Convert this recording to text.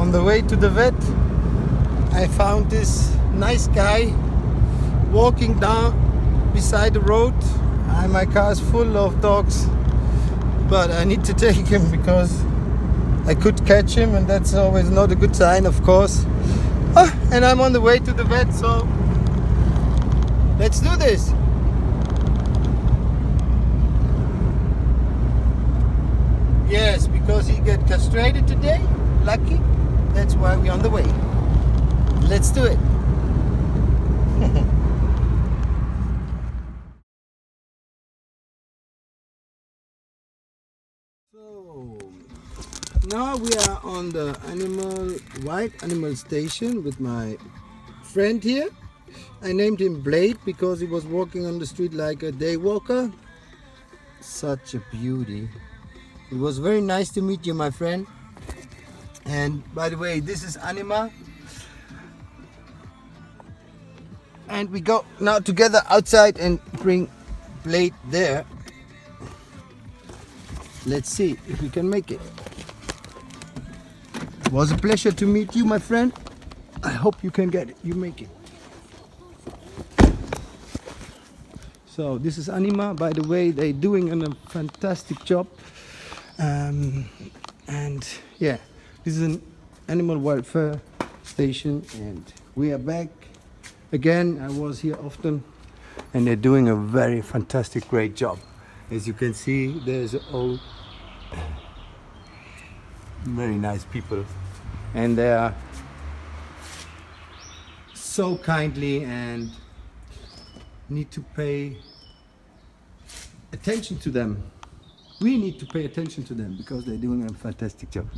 On the way to the vet, I found this nice guy walking down beside the road. My car is full of dogs, but I need to take him because I could catch him, and that's always not a good sign, of course. And I'm on the way to the vet, so let's do this. Yes, because he got castrated today. Lucky. That's why we're on the way. Let's do it. So now we are on the wild animal station with my friend here. I named him Blade because he was walking on the street like a daywalker. Such a beauty. It was very nice to meet you, my friend. And by the way, this is Anima. And we go now together outside and bring Blade there. Let's see if we can make it. It was a pleasure to meet you, my friend. I hope you can get it. You make it. So this is Anima. By the way, they're doing a fantastic job. And yeah, this is an animal welfare station, and we are back again. I was here often, and they're doing a very fantastic, great job. As you can see, there's all very nice people, and they are so kindly and need to pay attention to them. We need to pay attention to them because they're doing a fantastic job.